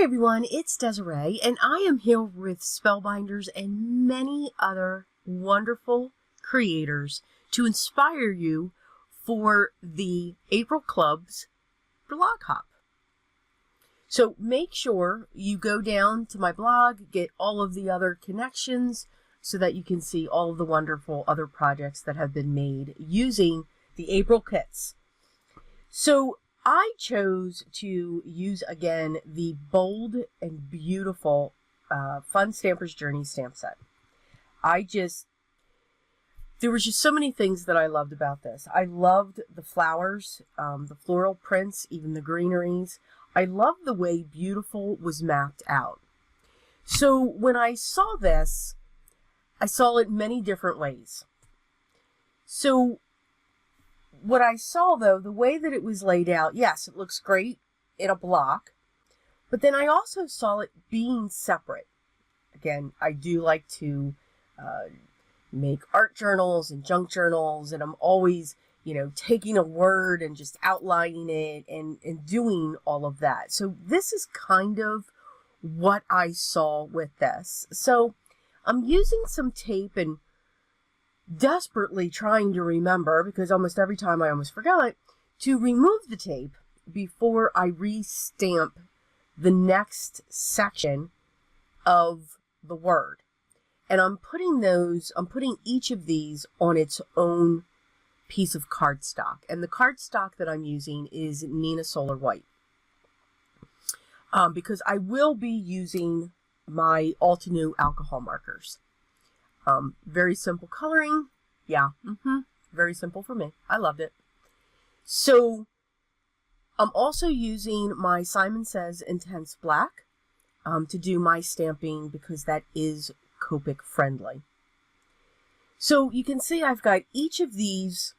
Hi everyone, it's Desiree, and I am here with Spellbinders and many other wonderful creators to inspire you for the April Club's Blog Hop. So make sure you go down to my blog, get all of the other connections so that you can see all of the wonderful other projects that have been made using the April kits. So I chose to use again the bold and beautiful Fun Stamper's Journey stamp set. There was just so many things that I loved about this. I loved the flowers, the floral prints, even the greeneries. I loved the way beautiful was mapped out. So when I saw this, I saw it many different ways. So what I saw, though, the way that it was laid out, yes, it looks great in a block, but then I also saw it being separate. Again, I do like to make art journals and junk journals, and I'm always, taking a word and just outlining it and doing all of that. So this is kind of what I saw with this. So I'm using some tape and desperately trying to remember, because almost every time I almost forgot, to remove the tape before I re-stamp the next section of the word. And I'm putting each of these on its own piece of cardstock. And the cardstock that I'm using is Nina Solar White. Because I will be using my Altenew alcohol markers. Very simple coloring. Yeah, very simple for me. I loved it. So I'm also using my Simon Says Intense Black to do my stamping, because that is Copic friendly. So you can see I've got each of these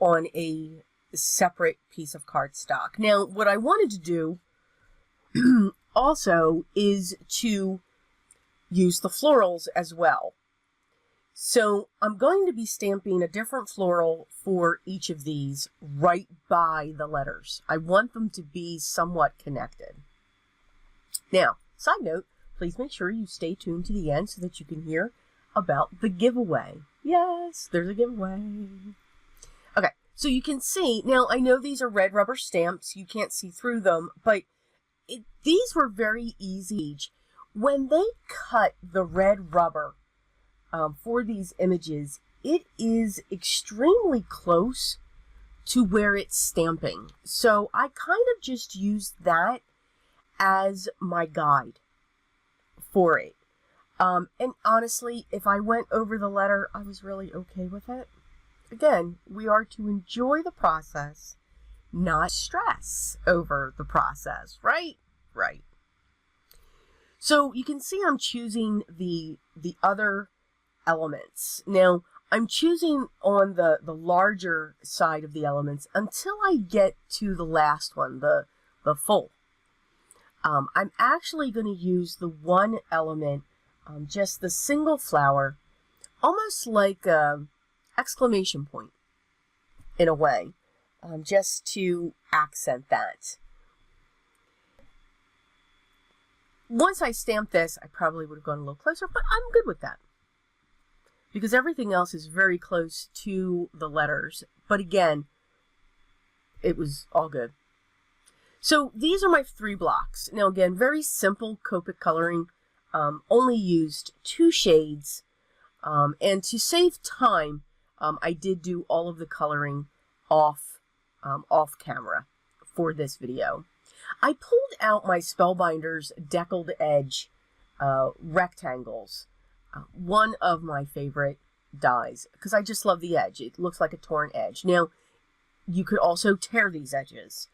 on a separate piece of cardstock. Now, what I wanted to do also is to use the florals as well. So I'm going to be stamping a different floral for each of these right by the letters. I want them to be somewhat connected. Now, side note, please make sure you stay tuned to the end so that you can hear about the giveaway. Yes, there's a giveaway. Okay, so you can see, now I know these are red rubber stamps. You can't see through them, but these were very easy. When they cut the red rubber for these images, it is extremely close to where it's stamping. So I kind of just used that as my guide for it. And honestly, if I went over the letter, I was really okay with it. Again, we are to enjoy the process, not stress over the process, right? Right. So you can see I'm choosing the other elements. Now, I'm choosing on the larger side of the elements until I get to the last one, the full. I'm actually going to use the one element, just the single flower, almost like an exclamation point in a way, just to accent that. Once I stamped this, I probably would have gone a little closer, but I'm good with that, because everything else is very close to the letters. But again, it was all good. So these are my 3 blocks. Now again, very simple Copic coloring, only used 2 shades. And to save time, I did do all of the coloring off camera for this video. I pulled out my Spellbinders Deckled Edge rectangles. One of my favorite dies, because I just love the edge. It looks like a torn edge. Now, you could also tear these edges.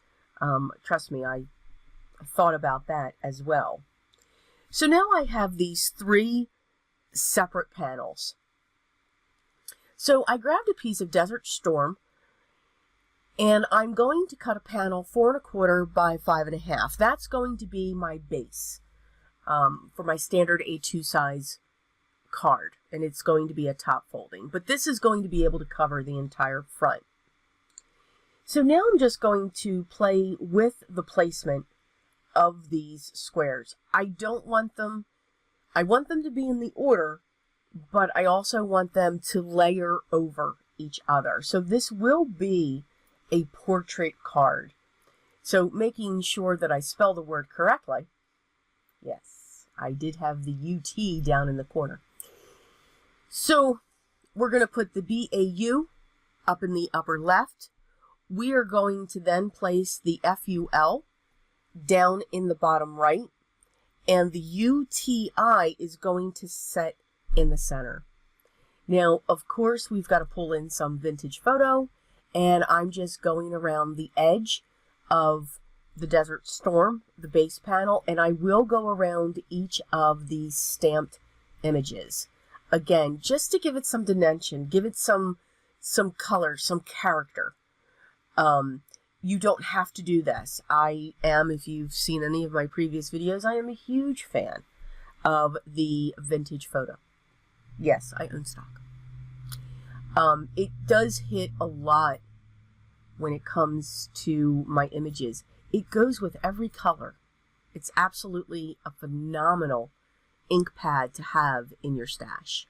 Trust me, I thought about that as well. So now I have these 3 separate panels. So I grabbed a piece of Desert Storm, and I'm going to cut a panel 4 1/4 by 5 1/2. That's going to be my base for my standard A2 size card, and it's going to be a top folding. But this is going to be able to cover the entire front. So now I'm just going to play with the placement of these squares. I want them to be in the order, but I also want them to layer over each other. So this will be a portrait card. So making sure that I spell the word correctly. Yes, I did have the UT down in the corner. So we're going to put the BAU up in the upper left. We are going to then place the FUL down in the bottom right. And the UTI is going to set in the center. Now, of course, we've got to pull in some vintage photo. And I'm just going around the edge of the Desert Storm, the base panel, and I will go around each of these stamped images. Again, just to give it some dimension, give it some color, some character. You don't have to do this. I am, if you've seen any of my previous videos, I am a huge fan of the vintage photo. Yes, I own stock. It does hit a lot when it comes to my images. It goes with every color. It's absolutely a phenomenal ink pad to have in your stash.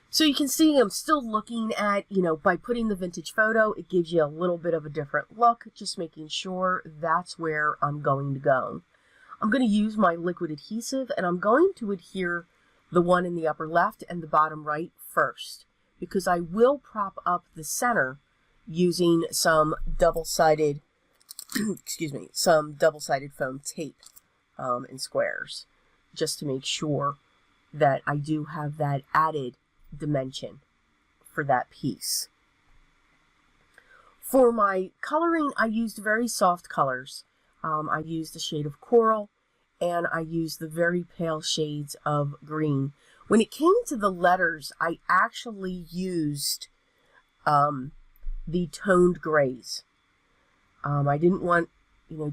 So you can see I'm still looking at, by putting the vintage photo, it gives you a little bit of a different look, just making sure that's where I'm going to go. I'm going to use my liquid adhesive, and I'm going to adhere the one in the upper left and the bottom right first, because I will prop up the center using some double-sided, some double-sided foam tape in squares, just to make sure that I do have that added dimension for that piece. For my coloring, I used very soft colors. I used a shade of coral, and I used the very pale shades of green. When it came to the letters, I actually used the toned grays. I didn't want,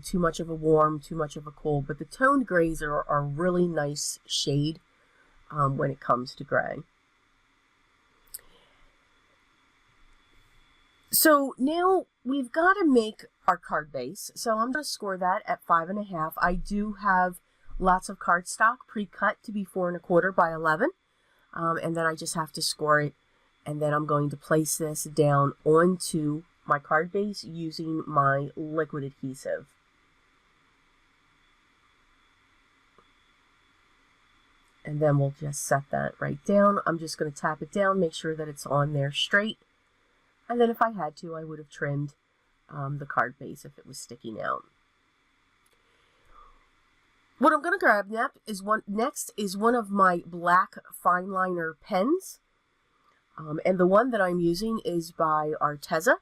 too much of a warm, too much of a cold, but the toned grays are a really nice shade when it comes to gray. So now we've got to make our card base. So I'm going to score that at 5.5. I do have lots of cardstock pre-cut to be 4 1/4 by 11. And then I just have to score it. And then I'm going to place this down onto my card base using my liquid adhesive. And then we'll just set that right down. I'm just going to tap it down, make sure that it's on there straight. And then if I had to, I would have trimmed the card base if it was sticking out. What I'm going to grab next is one of my black Fineliner pens. And the one that I'm using is by Arteza.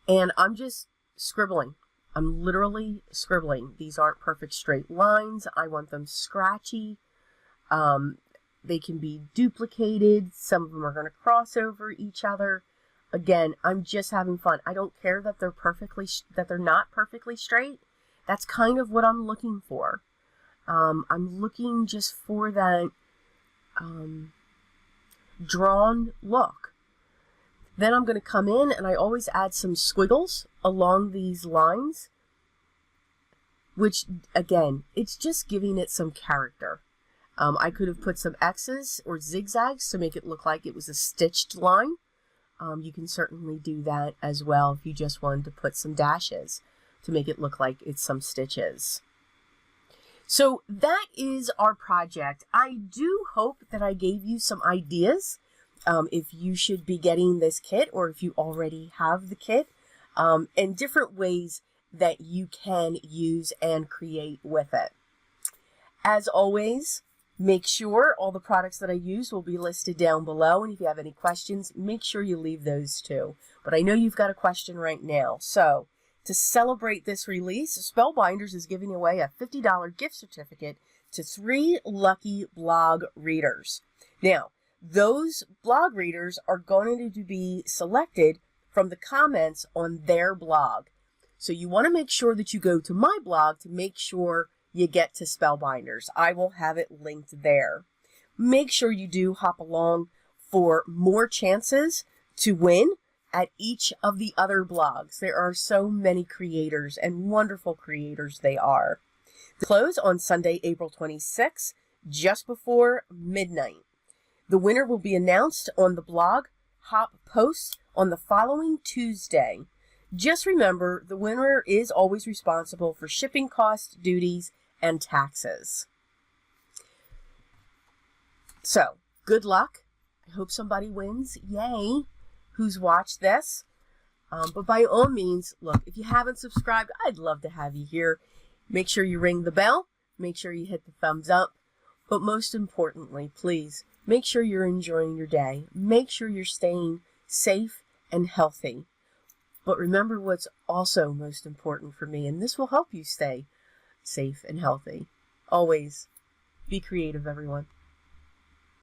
And I'm just scribbling. I'm literally scribbling. These aren't perfect straight lines. I want them scratchy. They can be duplicated. Some of them are going to cross over each other. Again, I'm just having fun. I don't care that they're not perfectly straight. That's kind of what I'm looking for. I'm looking just for that drawn look. Then I'm going to come in, and I always add some squiggles along these lines, which, again, it's just giving it some character. I could have put some X's or zigzags to make it look like it was a stitched line. You can certainly do that as well if you just wanted to put some dashes to make it look like it's some stitches. So that is our project. I do hope that I gave you some ideas if you should be getting this kit, or if you already have the kit, and different ways that you can use and create with it. As always, make sure all the products that I use will be listed down below, and if you have any questions, make sure you leave those too. But I know you've got a question right now. So, to celebrate this release, Spellbinders is giving away a $50 gift certificate to 3 lucky blog readers. Now, those blog readers are going to be selected from the comments on their blog. So you want to make sure that you go to my blog to make sure you get to Spellbinders. I will have it linked there. Make sure you do hop along for more chances to win at each of the other blogs. There are so many creators, and wonderful creators they are. They close on Sunday, April 26th, just before midnight. The winner will be announced on the Blog Hop post on the following Tuesday. Just remember, the winner is always responsible for shipping costs, duties, and taxes. So, good luck. I hope somebody wins. Yay! Who's watched this. But by all means, look, if you haven't subscribed, I'd love to have you here. Make sure you ring the bell. Make sure you hit the thumbs up. But most importantly, please, make sure you're enjoying your day. Make sure you're staying safe and healthy. But remember what's also most important for me, and this will help you stay safe and healthy. Always be creative, everyone.